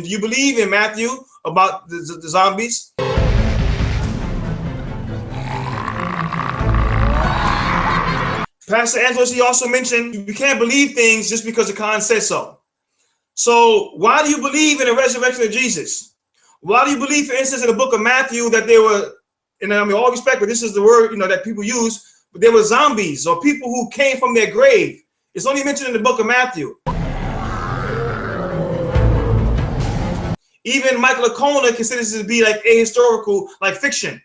Do you believe in Matthew about the zombies? Pastor Angelo, he also mentioned you can't believe things just because the Quran says so. So why do you believe in the resurrection of Jesus? Why do you believe, for instance, in the book of Matthew that there were, and I mean all respect, but this is the word that people use, but there were zombies or people who came from their grave? It's only mentioned in the book of Matthew. Even Michael Anque considers it to be like ahistorical, like fiction.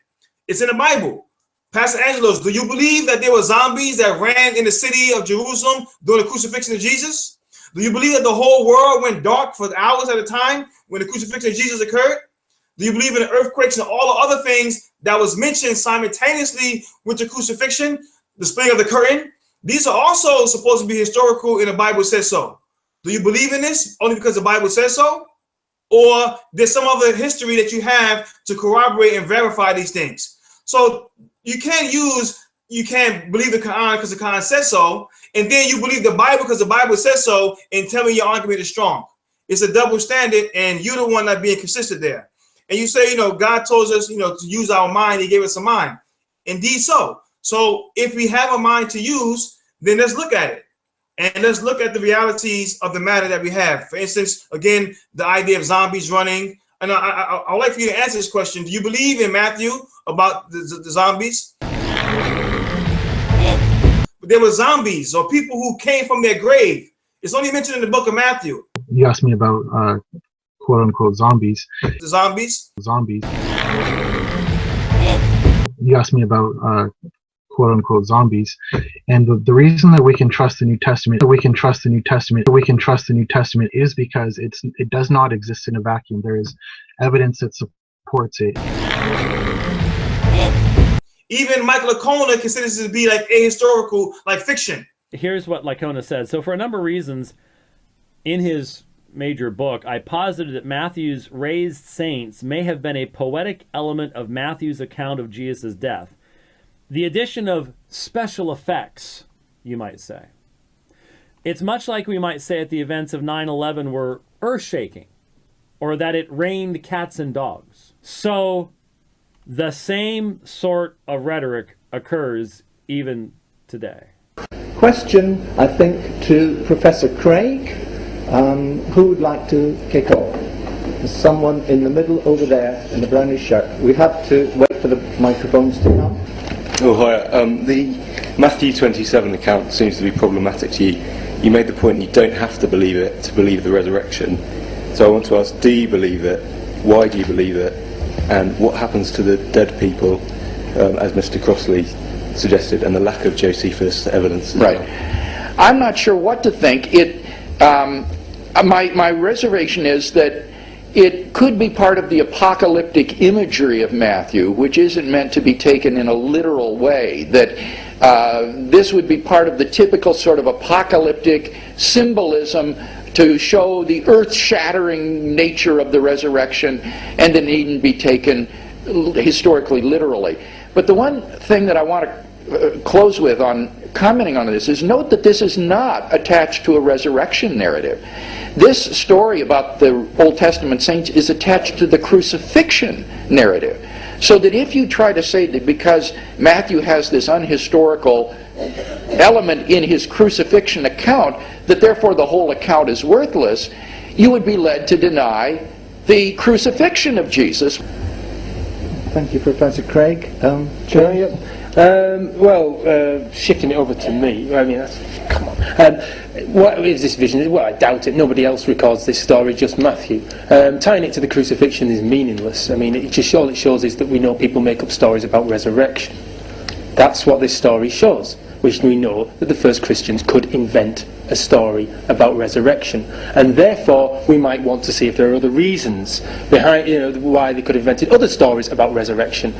It's in the Bible. Pastor Angelos, do you believe that there were zombies that ran in the city of Jerusalem during the crucifixion of Jesus? Do you believe that the whole world went dark for hours at a time when the crucifixion of Jesus occurred? Do you believe in the earthquakes and all the other things that was mentioned simultaneously with the crucifixion, the splitting of the curtain? These are also supposed to be historical, and the Bible says so. Do you believe in this only because the Bible says so? Or there's some other history that you have to corroborate and verify these things? So you can't believe the Quran because the Quran says so, and then you believe the Bible because the Bible says so, and tell me your argument is strong. It's a double standard, and you're the one not being consistent there. And you say, God told us, to use our mind. He gave us a mind. Indeed so. So if we have a mind to use, then let's look at it. And let's look at the realities of the matter that we have. For instance, again, the idea of zombies running. And I'd like for you to answer this question. Do you believe in Matthew about the zombies? But there were zombies or people who came from their grave. It's only mentioned in the book of Matthew. You asked me about quote unquote zombies. The zombies? Zombies. You asked me about quote unquote zombies, and the reason that we can trust the New Testament, is because it does not exist in a vacuum. There is evidence that supports it. Even Michael Anque considers it to be like ahistorical, like fiction. Here's what Lacona said. So for a number of reasons, in his major book, I posited that Matthew's raised saints may have been a poetic element of Matthew's account of Jesus' death. The addition of special effects, you might say. It's much like we might say that the events of 9/11 were earth-shaking, or that it rained cats and dogs. So the same sort of rhetoric occurs even today. Question, I think, to Professor Craig. Who would like to kick off? There's someone in the middle over there in the brownish shirt. We have to wait for the microphones to come. Oh, hi. The Matthew 27 account seems to be problematic to you. You made the point you don't have to believe it to believe the resurrection. So I want to ask, do you believe it? Why do you believe it? And what happens to the dead people, as Mr. Crossley suggested, and the lack of Josephus evidence? Right. Well? I'm not sure what to think. My reservation is that it could be part of the apocalyptic imagery of Matthew, which isn't meant to be taken in a literal way, that this would be part of the typical sort of apocalyptic symbolism to show the earth-shattering nature of the resurrection, and it needn't be taken historically literally. But the one thing that I want to close with on commenting on this is note that this is not attached to a resurrection narrative. This story about the Old Testament saints is attached to the crucifixion narrative. So that if you try to say that because Matthew has this unhistorical element in his crucifixion account, that therefore the whole account is worthless, you would be led to deny the crucifixion of Jesus. Thank you, Professor Craig. Shifting it over to me, I mean, come on. What is this vision? Well, I doubt it. Nobody else records this story, just Matthew. Tying it to the crucifixion is meaningless. I mean, all it shows is that we know people make up stories about resurrection. That's what this story shows, which we know that the first Christians could invent a story about resurrection, and therefore we might want to see if there are other reasons behind, why they could have invented other stories about resurrection.